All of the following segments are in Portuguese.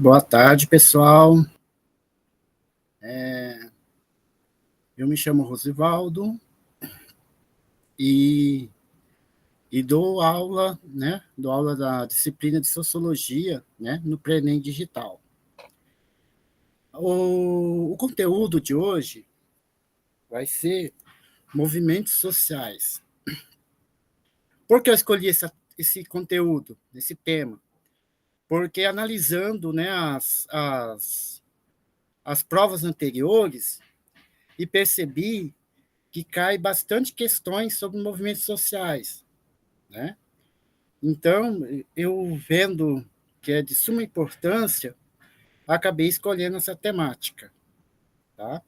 Boa tarde, pessoal. Eu me chamo Rosivaldo e, dou aula, né? Dou aula da disciplina de Sociologia, né? No Pré-ENEM Digital. O conteúdo de hoje vai ser movimentos sociais. Por que eu escolhi esse conteúdo, esse tema? Porque analisando, né, as provas anteriores e percebi que cai bastante questões sobre movimentos sociais, né? Então, eu vendo que é de suma importância, acabei escolhendo essa temática, tá?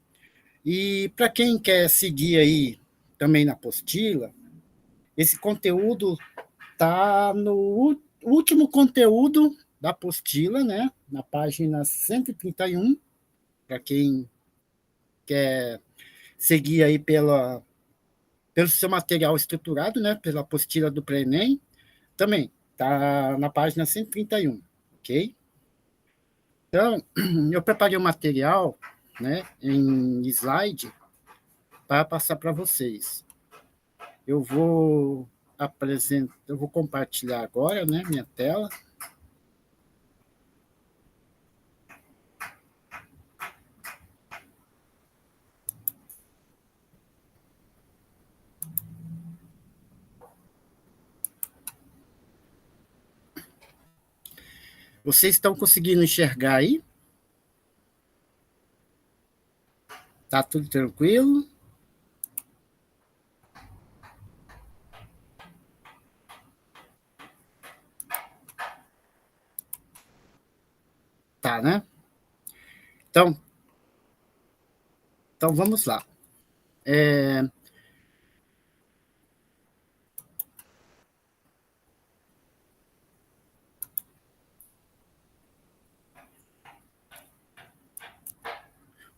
E para quem quer seguir aí também na apostila, esse conteúdo tá no último conteúdo da apostila, né? Na página 131, para quem quer seguir aí pelo seu material estruturado, né? Pela apostila do Pré-ENEM, também está na página 131, ok? Então, eu preparei um material, né, em slide para passar para vocês. Eu vou compartilhar agora, né, minha tela. Vocês estão conseguindo enxergar aí? Tá tudo tranquilo? Tá, né? Então, vamos lá.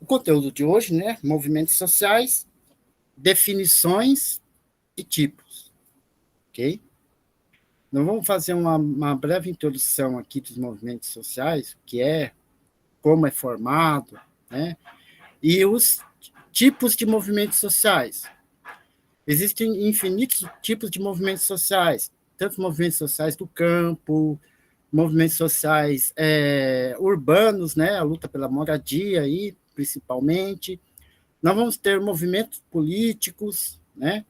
O conteúdo de hoje, né? Movimentos sociais, definições e tipos, ok? Nós vamos fazer uma breve introdução aqui dos movimentos sociais, o que é, como é formado, né? E os tipos de movimentos sociais. Existem infinitos tipos de movimentos sociais, tanto movimentos sociais do campo, movimentos sociais urbanos, né? A luta pela moradia, aí, principalmente. Nós vamos ter movimentos políticos, né?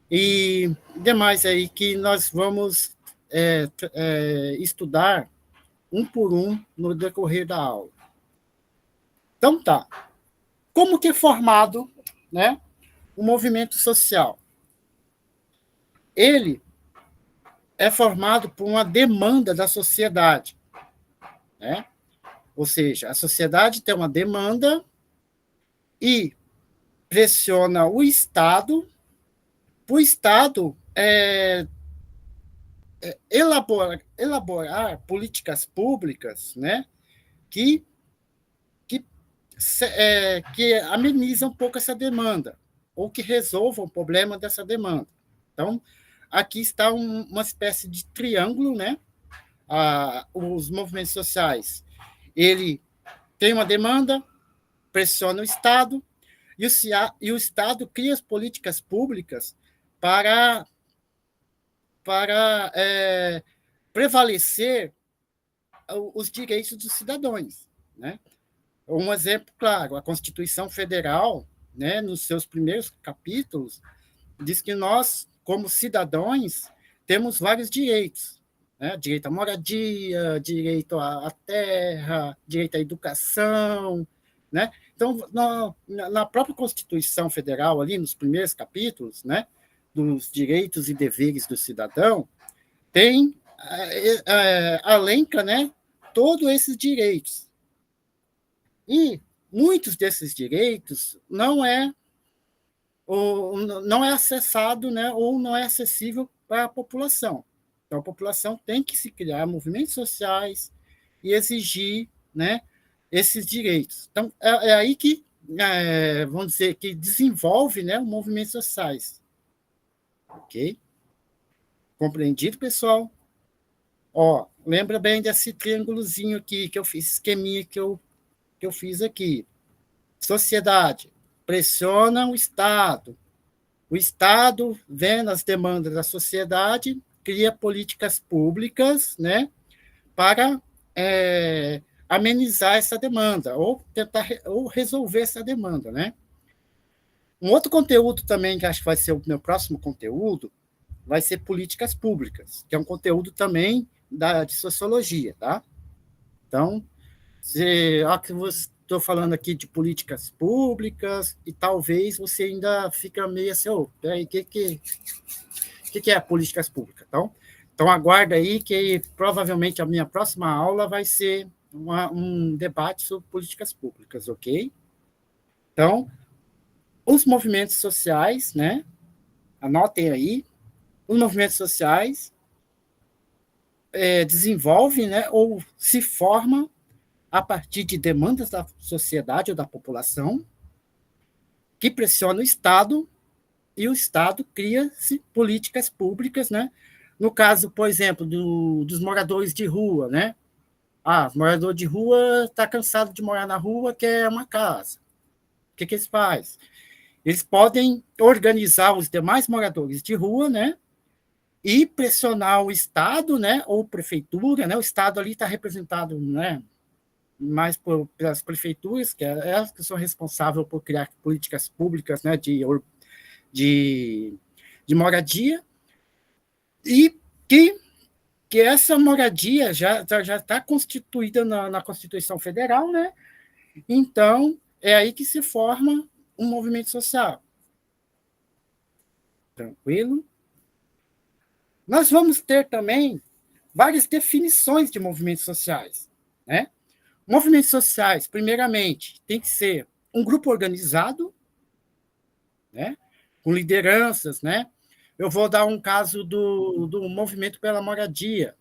E demais aí que nós vamos estudar um por um no decorrer da aula. Então tá. Como que é formado, né, o movimento social? Ele é formado por uma demanda da sociedade, né? Ou seja, a sociedade tem uma demanda e pressiona o Estado, para o Estado elaborar políticas públicas, né, que que ameniza um pouco essa demanda, ou que resolva o problema dessa demanda. Então, aqui está uma espécie de triângulo, né? Os movimentos sociais. Ele tem uma demanda, pressiona o Estado, e o Estado cria as políticas públicas para, prevalecer os direitos dos cidadãos, né? Um exemplo claro, a Constituição Federal, né, nos seus primeiros capítulos, diz que nós, como cidadãos, temos vários direitos, né? Direito à moradia, direito à terra, direito à educação, né? Então, na própria Constituição Federal, ali nos primeiros capítulos, né, dos direitos e deveres do cidadão, tem elenca, né, todos esses direitos. E muitos desses direitos não é acessado, né, ou não é acessível para a população. Então, a população tem que se criar movimentos sociais e exigir, né, esses direitos. Então, é aí que, vamos dizer, que desenvolve, né, os movimentos sociais. Ok? Compreendido, pessoal? Ó, lembra bem desse triângulozinho aqui que eu fiz, esqueminha que eu fiz aqui. Sociedade pressiona o Estado, vendo as demandas da sociedade, cria políticas públicas, né, para amenizar essa demanda ou tentar ou resolver essa demanda, né? Um outro conteúdo também que acho que vai ser o meu próximo conteúdo vai ser políticas públicas, que é um conteúdo também de sociologia, tá? Então, que você estou falando aqui de políticas públicas e talvez você ainda fica meio assim, oh, peraí, que é políticas públicas? Então aguarda aí que provavelmente a minha próxima aula vai ser um debate sobre políticas públicas, ok? Então, os movimentos sociais, né? Anotem aí, os movimentos sociais desenvolvem, né, ou se formam a partir de demandas da sociedade ou da população que pressiona o Estado e o Estado cria-se políticas públicas, né? No caso, por exemplo, dos moradores de rua, né? O morador de rua está cansado de morar na rua, quer uma casa. O que eles fazem? Eles podem organizar os demais moradores de rua, né? E pressionar o Estado, né? Ou prefeitura, né? O Estado ali está representado, né? Mais pelas prefeituras, que é elas que são responsáveis por criar políticas públicas, né? De, de moradia, e que essa moradia já está constituída na Constituição Federal, né? Então, é aí que se forma um movimento social. Tranquilo? Nós vamos ter também várias definições de movimentos sociais, né? Movimentos sociais, primeiramente, tem que ser um grupo organizado, né? Com lideranças, né? Eu vou dar um caso do movimento pela moradia,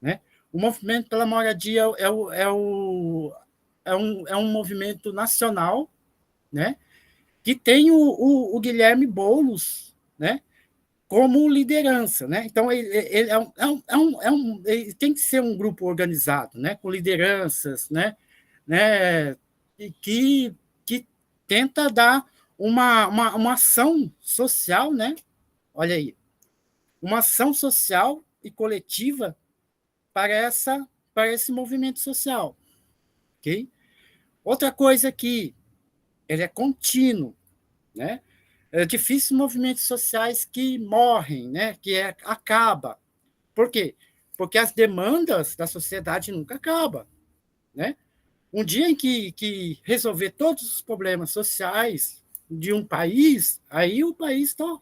né? O movimento pela moradia é um movimento nacional, né? Que tem o Guilherme Boulos, né? Como liderança, né? Então ele ele tem que ser um grupo organizado, né? Com lideranças, né? Que tenta dar uma ação social, né? Olha aí, uma ação social e coletiva para esse movimento social, ok? Outra coisa que ele é contínuo, né? É difícil movimentos sociais que morrem, né? Acaba. Por quê? Porque as demandas da sociedade nunca acabam, né? Um dia em que resolver todos os problemas sociais de um país, aí o país está,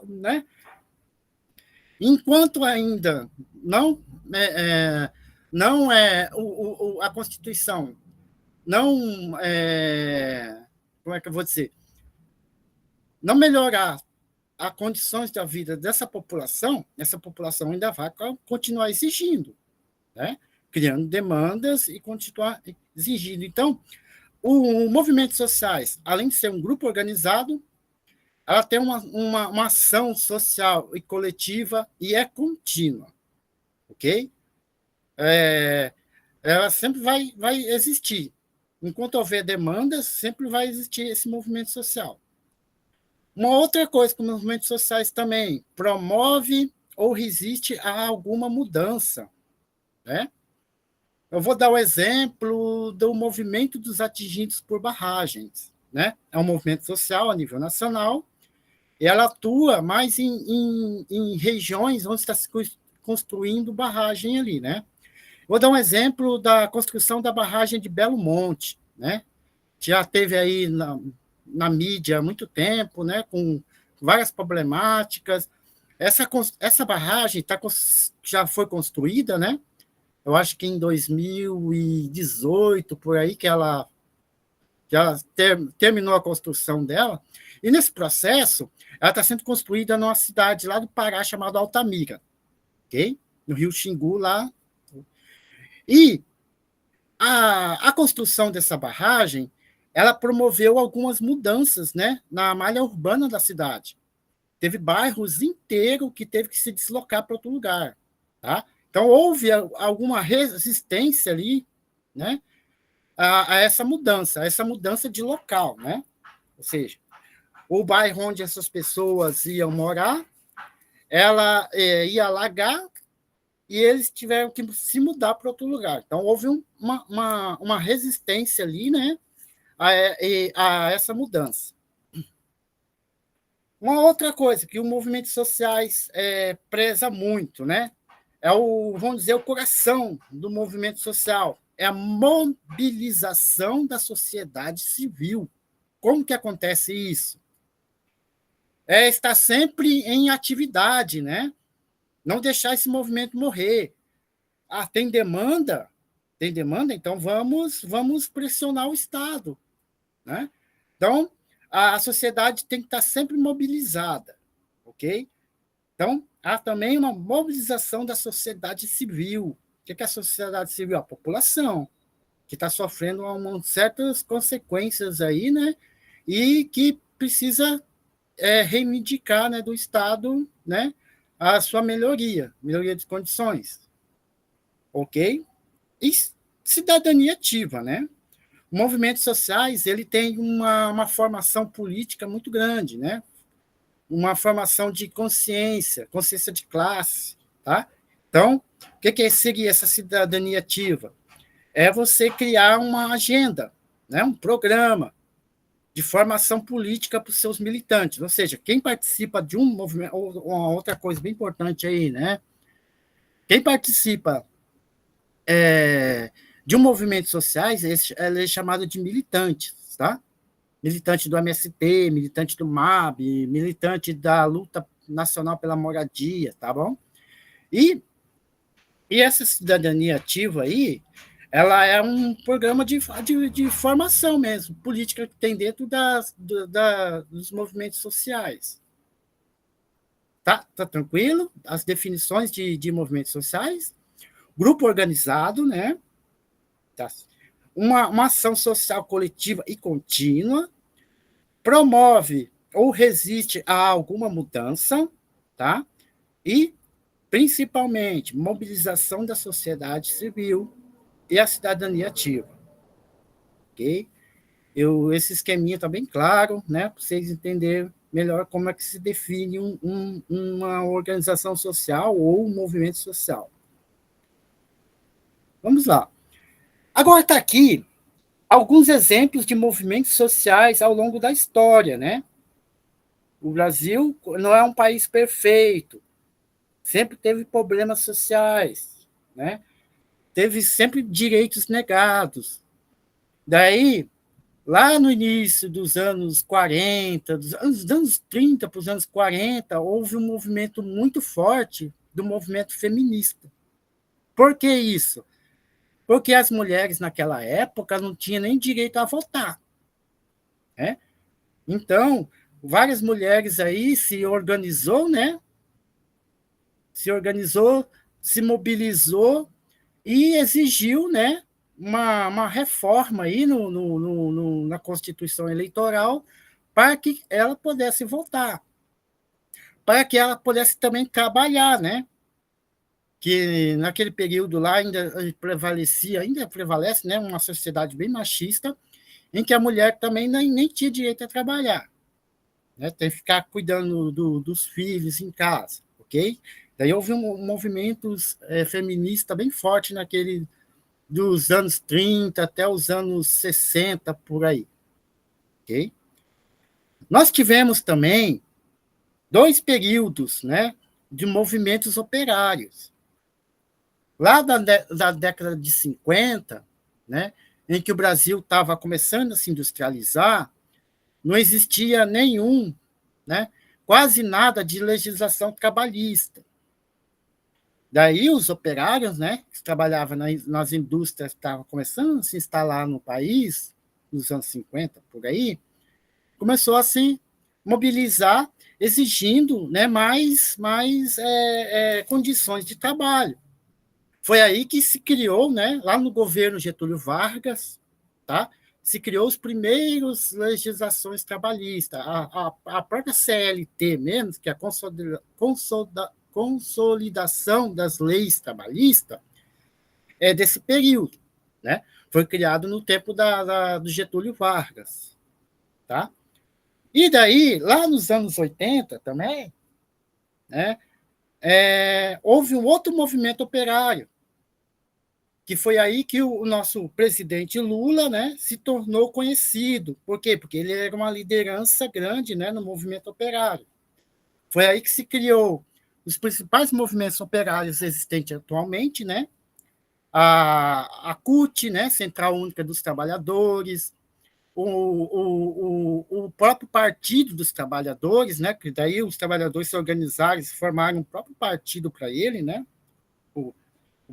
né? Enquanto ainda não é a Constituição não como é que eu vou dizer, não melhorar as condições da vida dessa população, essa população ainda vai continuar exigindo, né? Criando demandas e continuar exigindo. Então, o movimentos sociais, além de ser um grupo organizado, ela tem uma ação social e coletiva e é contínua, ok? Ela sempre vai existir. Enquanto houver demandas, sempre vai existir esse movimento social. Uma outra coisa que os movimentos sociais também promove ou resiste a alguma mudança, né? Eu vou dar o exemplo do movimento dos atingidos por barragens, né? É um movimento social a nível nacional e ela atua mais em regiões onde está se construindo barragem ali, né? Vou dar um exemplo da construção da barragem de Belo Monte, né? Já teve aí na mídia há muito tempo, né? Com várias problemáticas. Essa barragem já foi construída, né? Eu acho que em 2018, por aí, que ela já terminou a construção dela. E nesse processo, ela está sendo construída numa cidade lá do Pará chamada Altamira, ok? No Rio Xingu, lá. E a construção dessa barragem, ela promoveu algumas mudanças, né, na malha urbana da cidade. Teve bairros inteiros que teve que se deslocar para outro lugar. tá? Então, houve alguma resistência ali, né, a essa mudança de local, né? Ou seja, o bairro onde essas pessoas iam morar, ela ia alagar e eles tiveram que se mudar para outro lugar. Então, houve uma resistência ali, né, a essa mudança. Uma outra coisa que os movimentos sociais preza muito, né, vamos dizer, o coração do movimento social, é a mobilização da sociedade civil. Como que acontece isso? Estar sempre em atividade, né? Não deixar esse movimento morrer. Ah, tem demanda, então vamos pressionar o Estado, né? Então, a sociedade tem que estar sempre mobilizada, ok? Então, há também uma mobilização da sociedade civil. O que é a sociedade civil? A população, que está sofrendo certas consequências aí, né? E que precisa reivindicar, né, do Estado, né, a sua melhoria de condições, ok? E cidadania ativa, né? Movimentos sociais, ele tem uma formação política muito grande, né? Uma formação de consciência de classe, tá? Então, o que seria essa cidadania ativa? É você criar uma agenda, né? Um programa de formação política para os seus militantes, ou seja, quem participa de um movimento, ou uma outra coisa bem importante aí, né? Quem participa de um movimento sociais, ele é chamado de militantes, tá? Militante do MST, militante do MAB, militante da luta nacional pela moradia, tá bom? E essa cidadania ativa aí, ela é um programa de formação mesmo, política que tem dentro dos movimentos sociais. Tá tranquilo? As definições de movimentos sociais. Grupo organizado, né? Tá. Uma ação social coletiva e contínua, promove ou resiste a alguma mudança, tá? E, principalmente, mobilização da sociedade civil e a cidadania ativa, ok? Esse esqueminha está bem claro, né? Para vocês entenderem melhor como é que se define uma organização social ou um movimento social. Vamos lá. Agora está aqui alguns exemplos de movimentos sociais ao longo da história, né? O Brasil não é um país perfeito, sempre teve problemas sociais, né? Teve sempre direitos negados. Daí, lá no início dos anos 40, dos anos 30 para os anos 40, houve um movimento muito forte do movimento feminista. Por que isso? Porque as mulheres naquela época não tinham nem direito a votar, né? Então, várias mulheres aí se organizou, né? Se mobilizou e exigiu, né, uma reforma aí na Constituição Eleitoral para que ela pudesse votar, para que ela pudesse também trabalhar, né? Que naquele período lá ainda prevalece, né, uma sociedade bem machista, em que a mulher também nem tinha direito a trabalhar, né? Tem que ficar cuidando dos filhos em casa, ok? Daí houve um movimento feminista bem forte dos anos 30 até os anos 60, por aí, ok? Nós tivemos também dois períodos, né, de movimentos operários. Lá da década de 50, né, em que o Brasil estava começando a se industrializar, não existia né, quase nada de legislação trabalhista. Daí os operários, né, que trabalhavam nas indústrias que estavam começando a se instalar no país, nos anos 50, por aí, começou a se mobilizar, exigindo, né, mais condições de trabalho. Foi aí que se criou, né, lá no governo Getúlio Vargas, tá? Se criou os primeiros legislações trabalhistas, a própria CLT mesmo, que é a consolidação das leis trabalhistas desse período, né? Foi criado no tempo do Getúlio Vargas, tá? E daí, lá nos anos 80 também, né, houve um outro movimento operário, que foi aí que o nosso presidente Lula, né, se tornou conhecido. Por quê? Porque ele era uma liderança grande, né, no movimento operário. Foi aí que se criou os principais movimentos operários existentes atualmente, né? A CUT, né, Central Única dos Trabalhadores, o próprio Partido dos Trabalhadores, né, que daí os trabalhadores se organizaram e formaram um próprio partido para ele, né? O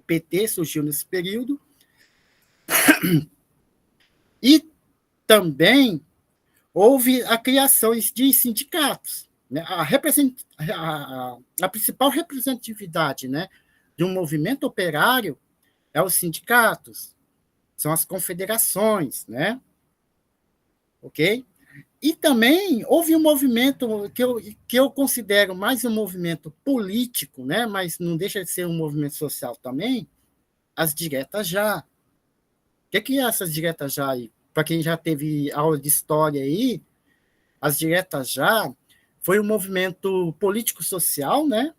PT surgiu nesse período. E também houve a criação de sindicatos. Né? A principal representatividade, né, de um movimento operário é os sindicatos, são as confederações, né? Ok? E também houve um movimento que eu considero mais um movimento político, né? Mas não deixa de ser um movimento social também, as diretas já. O que é essas diretas já aí? Para quem já teve aula de história aí, as diretas já foi um movimento político-social, né?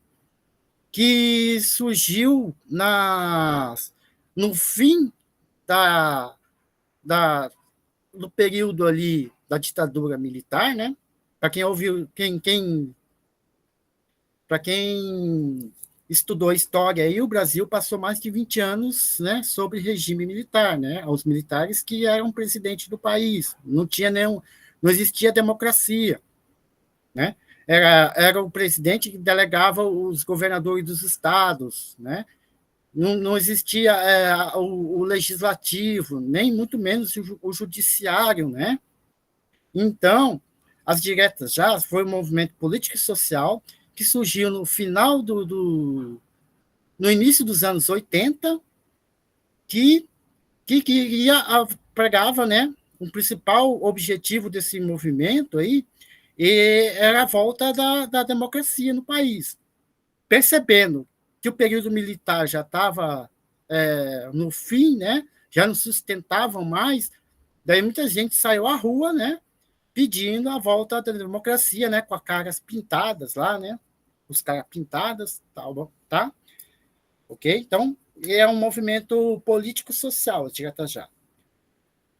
Que surgiu no fim da, da, do período ali da ditadura militar, né? Para quem ouviu, para quem estudou história aí, o Brasil passou mais de 20 anos, né, sobre regime militar, né? Os militares que eram presidente do país, não existia democracia, né? Era o presidente que delegava os governadores dos estados, né? Não existia o legislativo, nem muito menos o judiciário, né? Então, as diretas já foi um movimento político e social que surgiu no final no início dos anos 80, que queria, pregava, né, o principal objetivo desse movimento aí era a volta da democracia no país. Percebendo que o período militar já estava no fim, né, já não sustentavam mais, daí muita gente saiu à rua, né, pedindo a volta da democracia, né, com as caras pintadas lá, né, os caras pintadas, tá? Ok? Então, é um movimento político-social, direta já.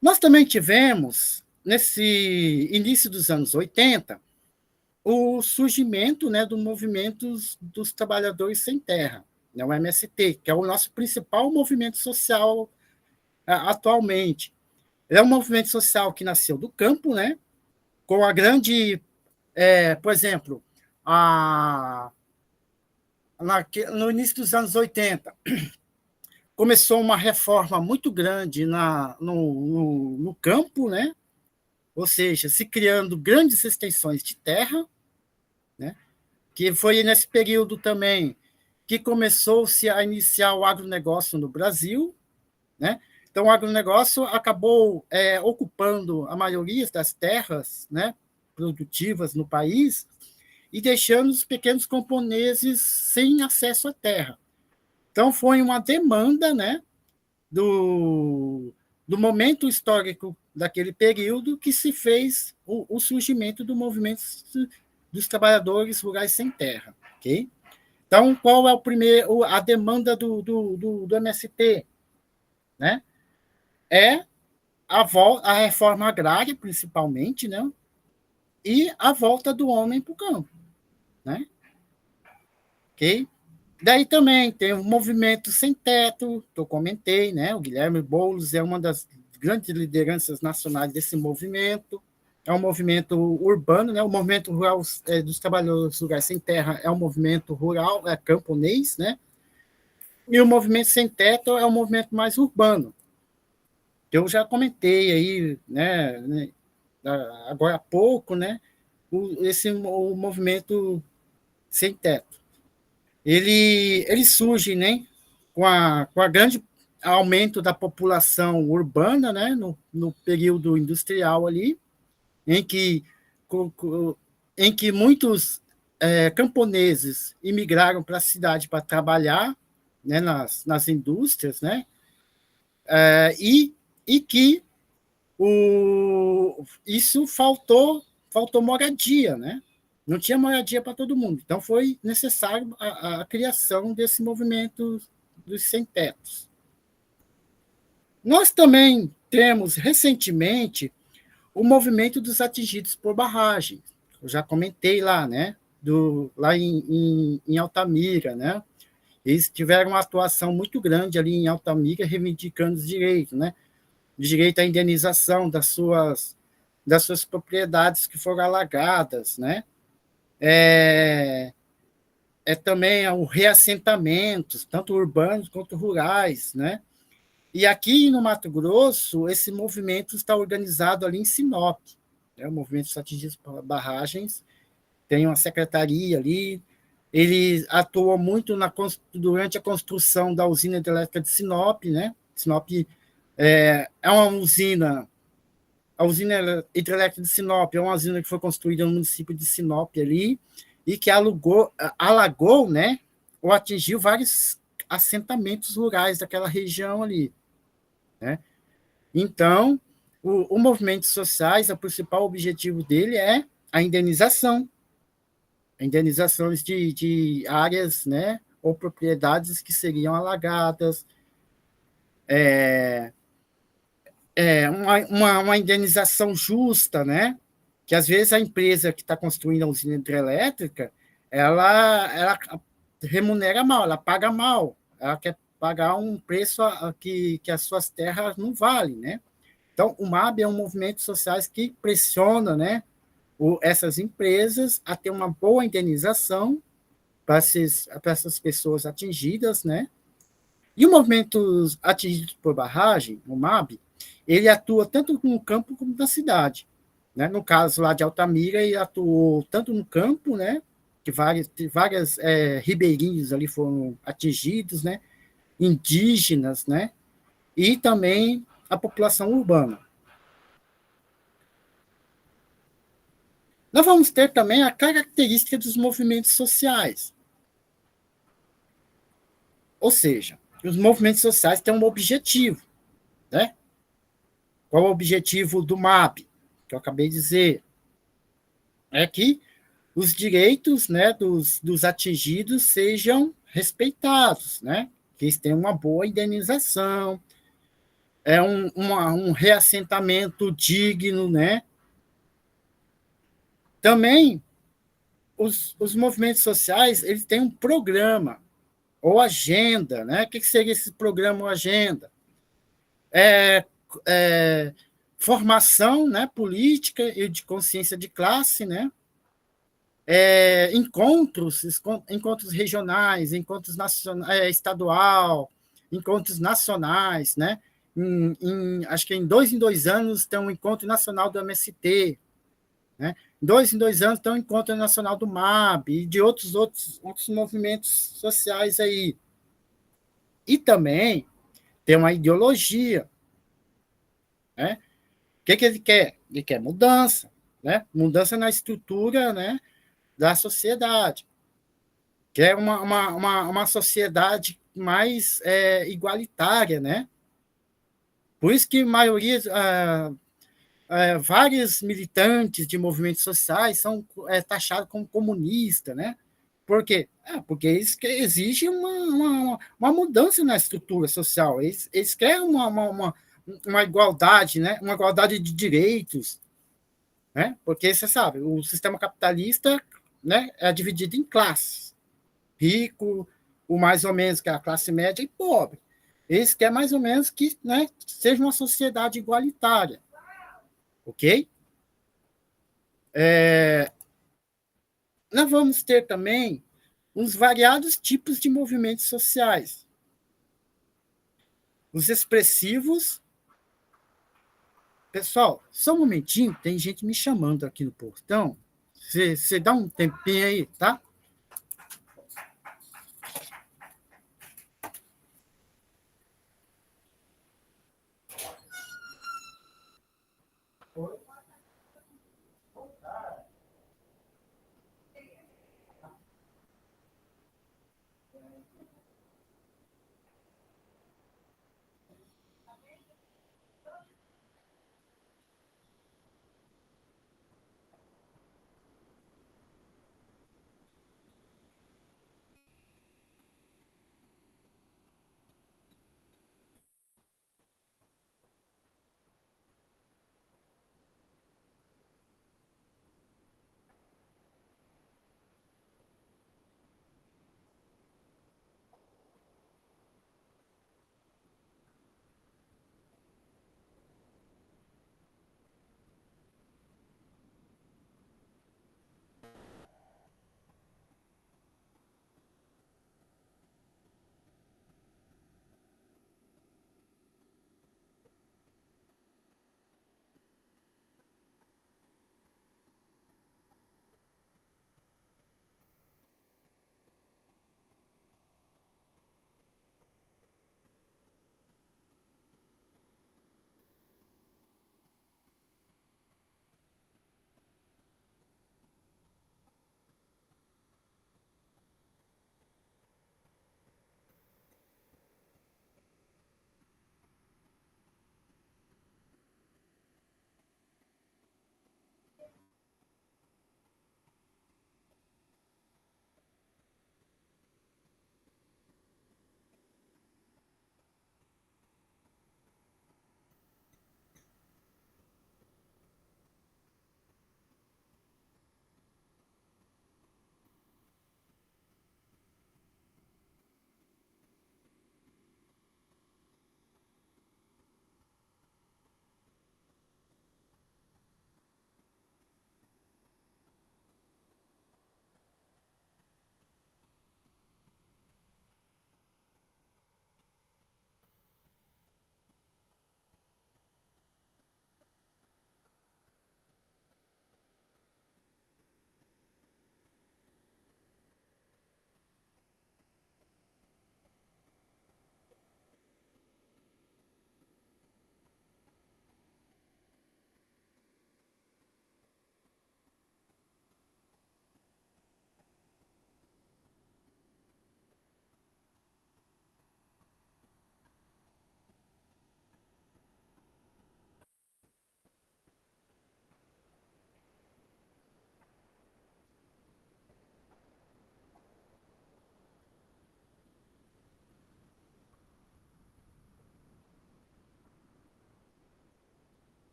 Nós também tivemos, nesse início dos anos 80, o surgimento, né, do movimento dos trabalhadores sem terra, né, o MST, que é o nosso principal movimento social atualmente. Ele é um movimento social que nasceu do campo, né, com a grande, por exemplo, no início dos anos 80, começou uma reforma muito grande no campo, né? Ou seja, se criando grandes extensões de terra, né? Que foi nesse período também que começou-se a iniciar o agronegócio no Brasil, né? Então, o agronegócio acabou ocupando a maioria das terras, né, produtivas no país e deixando os pequenos camponeses sem acesso à terra. Então, foi uma demanda, né, do momento histórico daquele período que se fez o surgimento do movimento dos trabalhadores rurais sem terra. Okay? Então, qual é a demanda do MST? Né? É a reforma agrária, principalmente, né? E a volta do homem para o campo. Né? Ok? Daí também tem o movimento sem teto, que eu comentei, né? O Guilherme Boulos é uma das grandes lideranças nacionais desse movimento. É um movimento urbano, né? O movimento rural dos trabalhadores rurais sem terra é um movimento rural, camponês, né? E o movimento sem teto é um movimento mais urbano, que eu já comentei aí, né? Agora há pouco, né? O movimento sem teto. Ele surge, né, com a grande aumento da população urbana, né, no período industrial ali, em que muitos camponeses imigraram para a cidade para trabalhar, né, nas indústrias, né, e que isso faltou moradia, né? Não tinha moradia para todo mundo. Então, foi necessário a criação desse movimento dos sem-tetos. Nós também temos, recentemente, o movimento dos atingidos por barragem. Eu já comentei lá, né? Lá em Altamira, né? Eles tiveram uma atuação muito grande ali em Altamira, reivindicando os direitos, né? Direito à indenização das suas propriedades que foram alagadas, né? É, também o reassentamento, tanto urbanos quanto rurais, né? E aqui no Mato Grosso, esse movimento está organizado ali em Sinop, né? O movimento dos atingidos por barragens tem uma secretaria ali, ele atuou muito durante a construção da usina hidrelétrica de Sinop, né? Sinop é uma usina, a usina hidrelétrica de Sinop é uma usina que foi construída no município de Sinop ali, e que alagou, né? Ou atingiu vários assentamentos rurais daquela região ali, né? Então, o movimento sociais, o principal objetivo dele é a indenização, indenizações de áreas, né, ou propriedades que seriam alagadas, uma indenização justa, né, que às vezes a empresa que está construindo a usina hidrelétrica, ela remunera mal, ela paga mal, ela quer pagar um preço que as suas terras não valem, né? Então, o MAB é um movimento social que pressiona, né, essas empresas a ter uma boa indenização para essas pessoas atingidas, né? E o movimento atingido por barragem, o MAB, ele atua tanto no campo como na cidade, né? No caso lá de Altamira, ele atuou tanto no campo, né? Que várias ribeirinhos ali foram atingidos, né? Indígenas, né? E também a população urbana. Nós vamos ter também a característica dos movimentos sociais. Ou seja, os movimentos sociais têm um objetivo, né? Qual é o objetivo do MAP, que eu acabei de dizer? É que os direitos, né, dos atingidos sejam respeitados, né? Que eles tenham uma boa indenização, um reassentamento digno, né? Também, os movimentos sociais, eles têm um programa ou agenda, né? O que seria esse programa ou agenda? É, é, formação, né, política e de consciência de classe, né? Encontros regionais, encontros estadual, encontros nacionais, né? Acho que em 2 tem um encontro nacional do MST, né? 2 tem um encontro nacional do MAB e de outros movimentos sociais aí. E também tem uma ideologia, né? O que ele quer? Ele quer mudança, né? Mudança na estrutura, né, da sociedade. Quer uma sociedade mais igualitária, né? Por isso que vários militantes de movimentos sociais são taxados como comunistas, né? Por quê? Porque eles exigem uma mudança na estrutura social. Eles querem uma igualdade, né? Uma igualdade de direitos, né? Porque você sabe, o sistema capitalista, né, é dividido em classes: rico, o mais ou menos que é a classe média e pobre. Eles querem mais ou menos que, né, seja uma sociedade igualitária, ok? Nós vamos ter também uns variados tipos de movimentos sociais. Os expressivos. Pessoal, só um momentinho, tem gente me chamando aqui no portão. Você dá um tempinho aí, tá?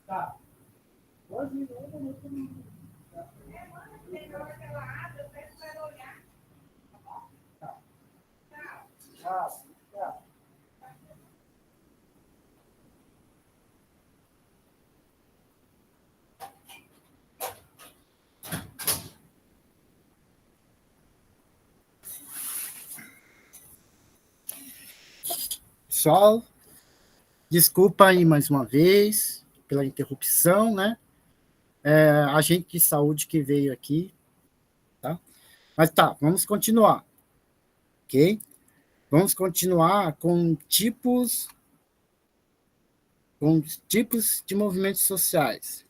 Tá. Pessoal, desculpa aí mais uma vez pela interrupção, né? Agente de saúde que veio aqui, tá? Mas tá, vamos continuar, ok? Vamos continuar com tipos de movimentos sociais.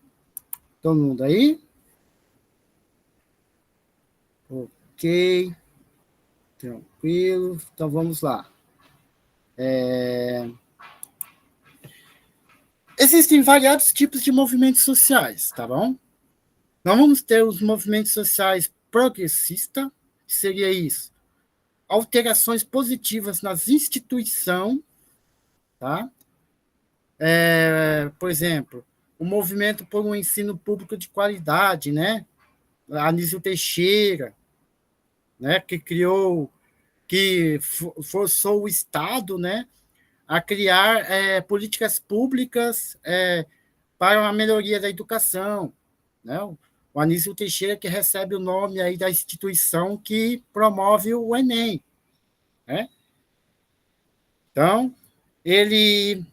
Todo mundo aí? Ok, tranquilo. Então vamos lá. Existem variados tipos de movimentos sociais, tá bom? Nós vamos ter os movimentos sociais progressistas, que seria isso, alterações positivas nas instituições, tá? Por exemplo, o movimento por um ensino público de qualidade, né? Anísio Teixeira, né? Que forçou o Estado, né? A criar políticas públicas para a melhoria da educação, né? O Anísio Teixeira, que recebe o nome aí da instituição que promove o Enem, né? Então, ele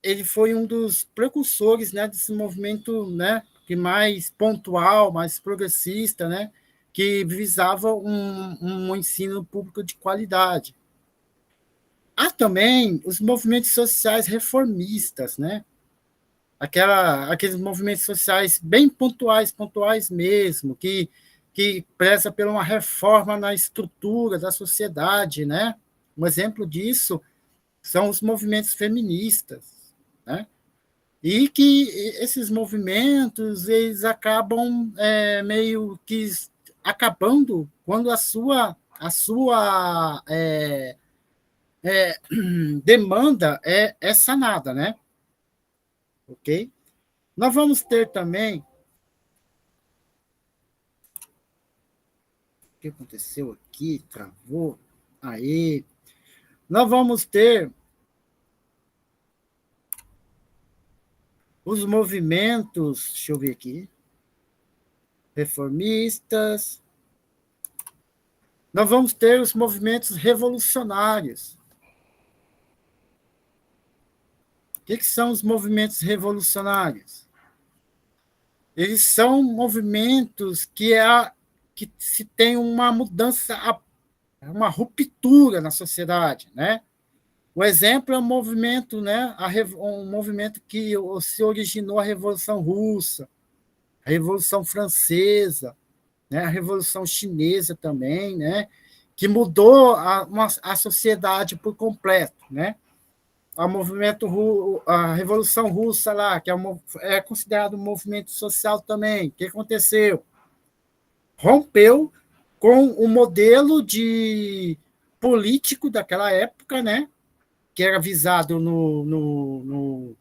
ele foi um dos precursores, né, desse movimento, né, que mais pontual, mais progressista, né, que visava um ensino público de qualidade. Há também os movimentos sociais reformistas, né, aqueles movimentos sociais bem pontuais mesmo, que preza por uma reforma na estrutura da sociedade, né? Um exemplo disso são os movimentos feministas, né? E que esses movimentos eles acabam meio que acabando quando a sua demanda é sanada, né? Ok? Nós vamos ter também. O que aconteceu aqui? Travou. Aí. Nós vamos ter os movimentos, deixa eu ver aqui, reformistas. Nós vamos ter os movimentos revolucionários. O que são os movimentos revolucionários? Eles são movimentos que se tem uma mudança, uma ruptura na sociedade, né? O exemplo é o movimento, né? Um movimento que se originou a Revolução Russa, a Revolução Francesa, né? A Revolução Chinesa também, né? Que mudou a sociedade por completo, né? A Revolução Russa lá, que é considerado um movimento social também. O que aconteceu? Rompeu com o modelo de político daquela época, né? Que era visado no,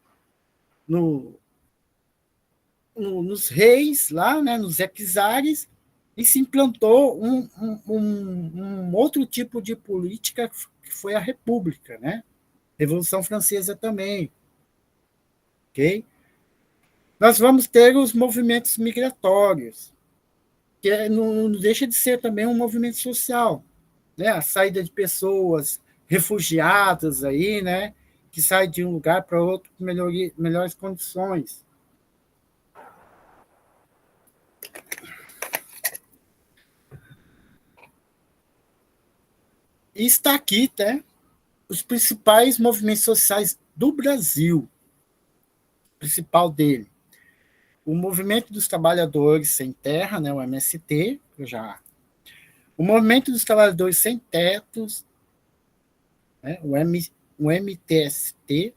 nos reis lá, né? Nos episares, e se implantou um outro tipo de política que foi a República, né? Revolução Francesa também, ok? Nós vamos ter os movimentos migratórios, que não deixa de ser também um movimento social, né? A saída de pessoas refugiadas aí, né? Que saem de um lugar para outro com melhores condições. E está aqui, tá? Os principais movimentos sociais do Brasil, o principal dele. O Movimento dos Trabalhadores Sem Terra, né, o MST, o Movimento dos Trabalhadores Sem Tetos, né, o MTST.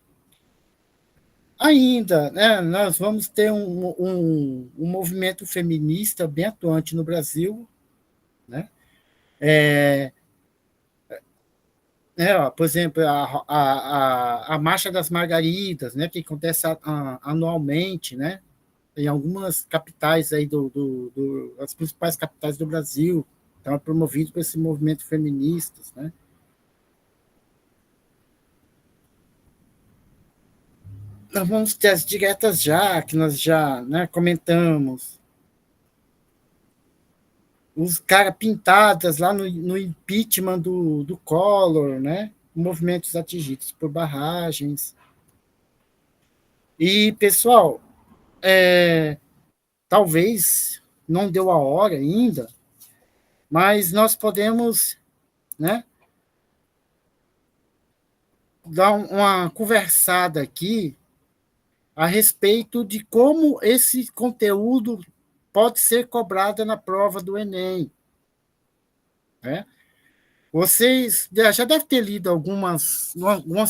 Ainda, né, nós vamos ter um movimento feminista bem atuante no Brasil, né, Ó, por exemplo, a Marcha das Margaridas, né, que acontece anualmente, né, em algumas capitais aí as principais capitais do Brasil, então é promovido por esse movimento feministas, né. Nós vamos ter as diretas já, que nós já, né, comentamos, os caras pintadas lá no impeachment do Collor, né, movimentos atingidos por barragens. E, pessoal, talvez não deu a hora ainda, mas nós podemos, né, dar uma conversada aqui a respeito de como esse conteúdo pode ser cobrado na prova do Enem. Né? Vocês já devem ter lido algumas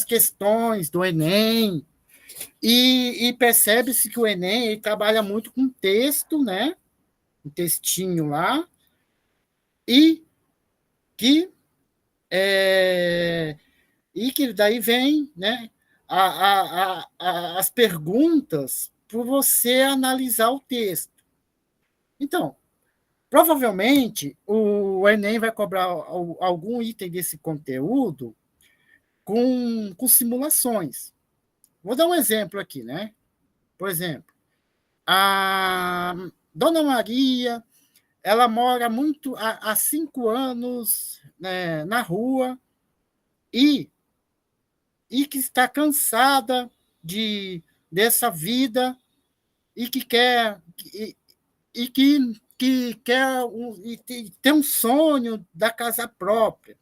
questões do Enem e percebe-se que o Enem ele trabalha muito com texto, né? Um textinho lá, e que é, e que daí vem, né, as perguntas para você analisar o texto. Então, provavelmente o Enem vai cobrar algum item desse conteúdo com simulações. Vou dar um exemplo aqui, né? Por exemplo, a Dona Maria, ela mora há 5 anos, né, na rua e que está cansada dessa vida e que quer e que quer e tem um sonho da casa própria.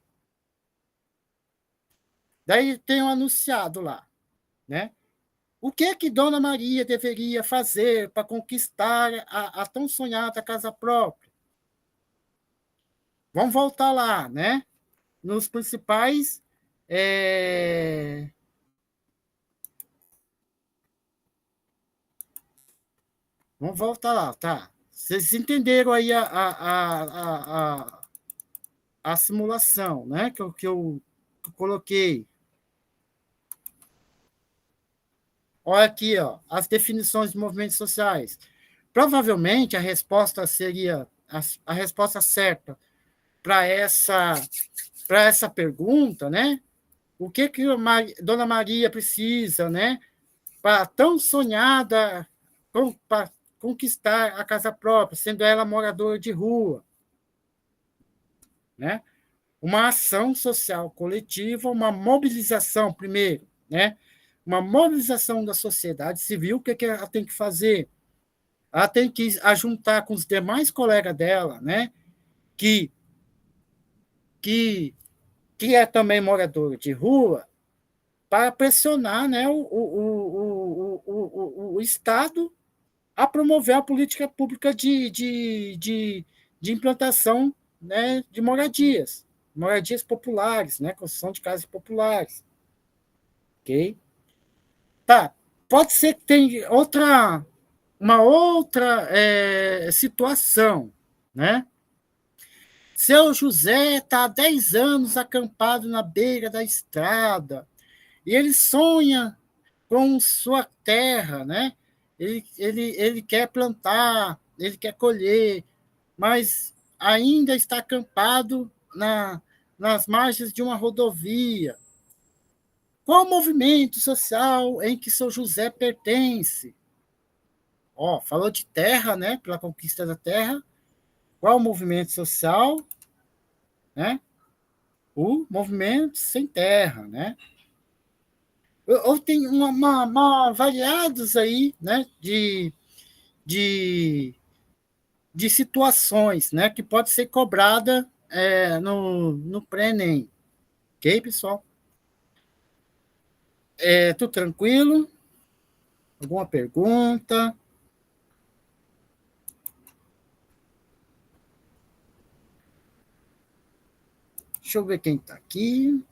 Daí tem um anunciado lá, né? O que Dona Maria deveria fazer para conquistar a tão sonhada casa própria? Vamos voltar lá, né? Nos principais é, vamos voltar lá, tá? Vocês entenderam aí a simulação, né? Que eu coloquei. Olha aqui, ó, as definições de movimentos sociais. Provavelmente a resposta seria a resposta certa para essa pergunta, né? O que Dona Maria precisa, né? Para tão sonhada para conquistar a casa própria, sendo ela moradora de rua, né? Uma ação social coletiva, uma mobilização, primeiro, né? Uma mobilização da sociedade civil, o que ela tem que fazer? Ela tem que ajuntar com os demais colegas dela, né? Que, que, que é também morador de rua, para pressionar, né, o Estado a promover a política pública de implantação, né, de moradias populares, né, construção de casas populares. Ok? Tá. Pode ser que tenha uma outra situação, né? Seu José está há 10 anos acampado na beira da estrada e ele sonha com sua terra, né? Ele quer plantar, ele quer colher, mas ainda está acampado nas margens de uma rodovia. Qual o movimento social em que São José pertence? Ó, falou de terra, né? Pela conquista da terra. Qual o movimento social? Né? O movimento sem terra, né? Ou tem variados aí, né? De, de situações, né? Que pode ser cobrada no pré-ENEM. Ok, pessoal? Tudo tranquilo? Alguma pergunta? Deixa eu ver quem está aqui.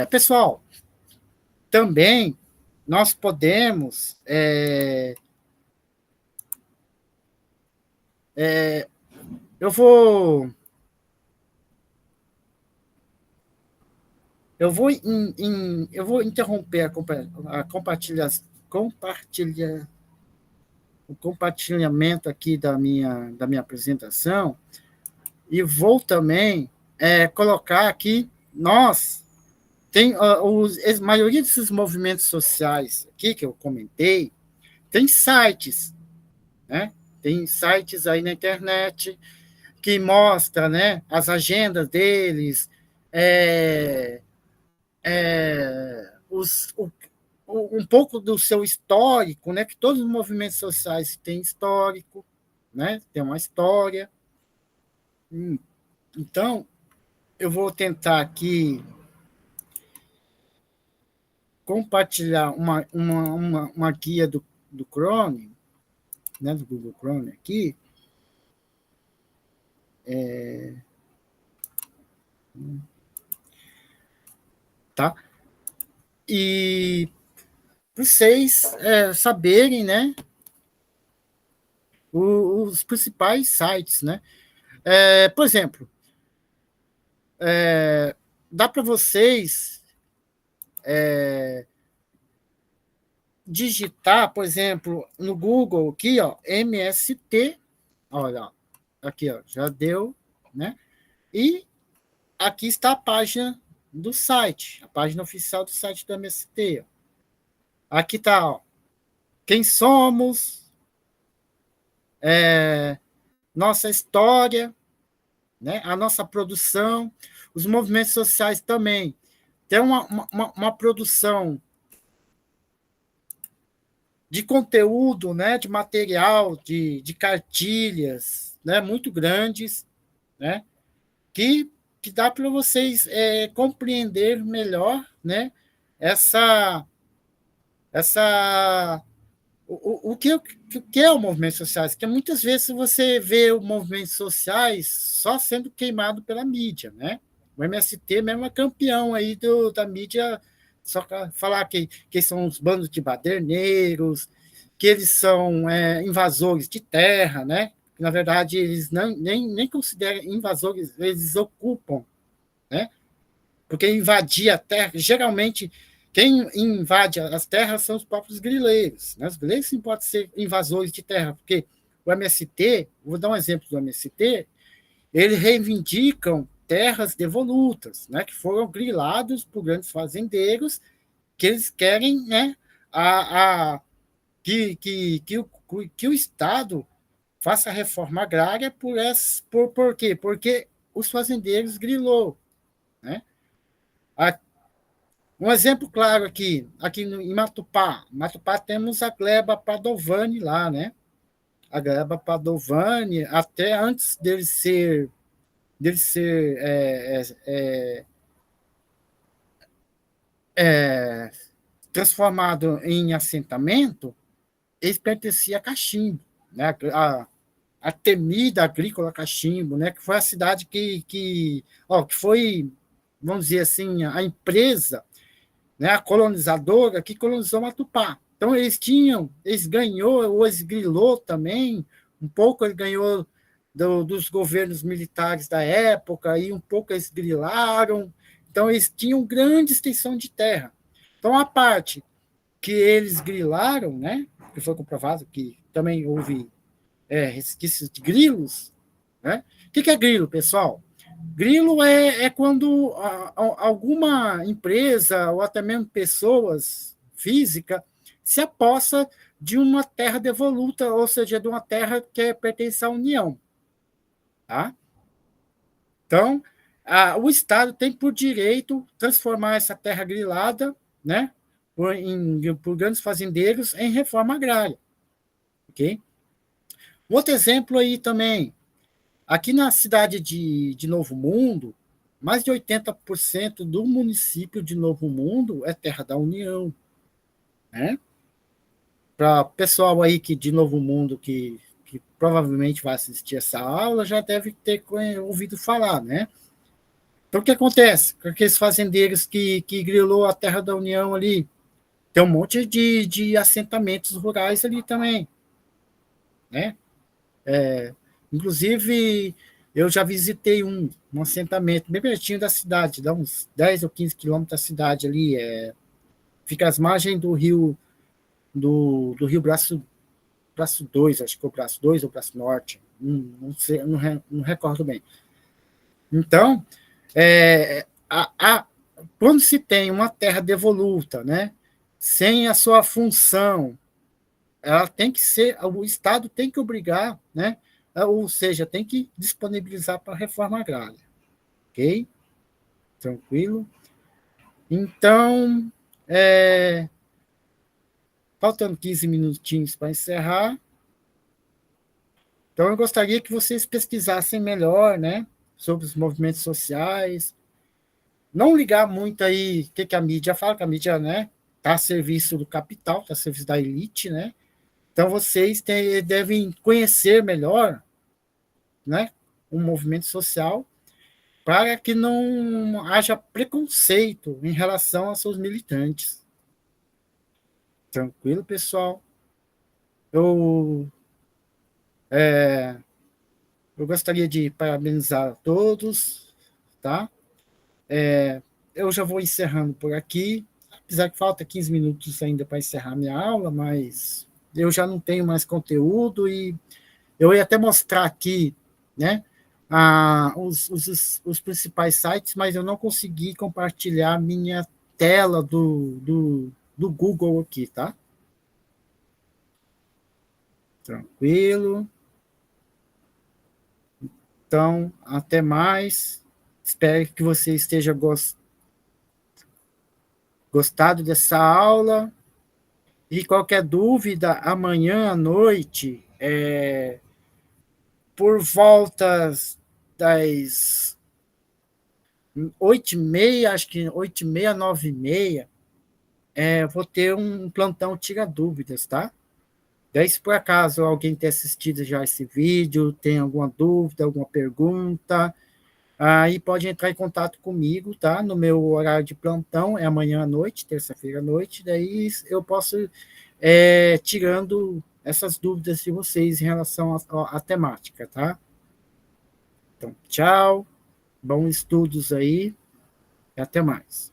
Pessoal, também nós podemos Eu vou eu vou interromper compartilha, o compartilhamento aqui da minha apresentação e vou também colocar aqui, tem a maioria desses movimentos sociais aqui que eu comentei, tem sites, né? Tem sites aí na internet que mostra, né, as agendas deles, é, um pouco do seu histórico, né, que todos os movimentos sociais têm histórico, né, tem uma história. Então, eu vou tentar aqui compartilhar uma guia do Chrome, né, do Google Chrome aqui. Tá? E para vocês saberem, né, os principais sites, né? Por exemplo, dá para vocês digitar, por exemplo, no Google aqui, ó, MST, olha, ó, aqui, ó, já deu, né? E aqui está a página do site, a página oficial do site do MST. Aqui está, ó, quem somos, nossa história, né? A nossa produção, os movimentos sociais também. Tem uma produção de conteúdo, né? De material, de cartilhas, né? Muito grandes, né? Que dá para vocês compreender melhor, né? Essa, essa o que é o movimento sociais? Porque muitas vezes você vê o movimento sociais só sendo queimado pela mídia, né? O MST mesmo é campeão aí da mídia, só falar que são os bandos de baderneiros, que eles são invasores de terra, né? Na verdade, eles nem consideram invasores, eles ocupam, né? Porque invadir a terra, geralmente, quem invade as terras são os próprios grileiros. Né? Os grileiros sim podem ser invasores de terra, porque o MST, vou dar um exemplo do MST, eles reivindicam terras devolutas, né, que foram grilados por grandes fazendeiros, que eles querem, né, que o Estado faça a reforma agrária por quê? Porque os fazendeiros grilou, né? Um exemplo claro aqui em Matupá. Matupá temos a gleba Padovani lá, né? A gleba Padovani, até antes dele ser transformado em assentamento, ele pertencia a Cachimbo, né? A temida agrícola Cachimbo, né? Que foi a cidade que foi, vamos dizer assim, a empresa, né, a colonizadora que colonizou Matupá. Então eles ganhou, ou eles grilou também, um pouco ele ganhou dos governos militares da época, e um pouco eles grilaram. Então eles tinham grande extensão de terra. Então a parte que eles grilaram, né, que foi comprovado que também houve resquícios de grilos, né? O que é grilo, pessoal? Grilo é quando alguma empresa ou até mesmo pessoas física se apossa de uma terra devoluta, ou seja, de uma terra que pertence à União. Tá? Então, o Estado tem por direito transformar essa terra grilada, né, por grandes fazendeiros em reforma agrária. Ok? Outro exemplo aí também, aqui na cidade de Novo Mundo, mais de 80% do município de Novo Mundo é terra da União. Né? Para o pessoal aí de Novo Mundo que provavelmente vai assistir essa aula, já deve ter ouvido falar. Né? Então, o que acontece com aqueles fazendeiros que grilou a terra da União ali? Tem um monte de assentamentos rurais ali também. Né? Inclusive, eu já visitei um assentamento bem pertinho da cidade, dá uns 10 ou 15 quilômetros da cidade ali. Fica às margens do rio Braço 2, acho que é o Braço 2 ou Braço Norte, não sei, não recordo bem. Então, é, a, a, quando se tem uma terra devoluta, né, sem a sua função, ela tem que ser, o Estado tem que obrigar, né, ou seja, tem que disponibilizar para a reforma agrária, ok? Tranquilo? Então, é, faltando 15 minutinhos para encerrar, então eu gostaria que vocês pesquisassem melhor, né, sobre os movimentos sociais, não ligar muito aí o que a mídia fala, que a mídia, né, está a serviço do capital, está a serviço da elite, né? Então vocês devem conhecer melhor, né, o movimento social para que não haja preconceito em relação aos seus militantes. Tranquilo, pessoal? Eu, eu gostaria de parabenizar a todos, tá? Eu já vou encerrando por aqui, apesar que falta 15 minutos ainda para encerrar minha aula, mas eu já não tenho mais conteúdo e eu ia até mostrar aqui, né, os principais sites, mas eu não consegui compartilhar minha tela do Google aqui, tá? Tranquilo. Então, até mais. Espero que você esteja gostado dessa aula. E qualquer dúvida, amanhã à noite, por voltas das 8h30, acho que 8h30, 9h30, vou ter um plantão Tira Dúvidas, tá? Daí, se por acaso alguém ter assistido já esse vídeo, tem alguma dúvida, alguma pergunta, aí pode entrar em contato comigo, tá? No meu horário de plantão, é amanhã à noite, terça-feira à noite, daí eu posso tirando essas dúvidas de vocês em relação à temática, tá? Então, tchau, bons estudos aí e até mais.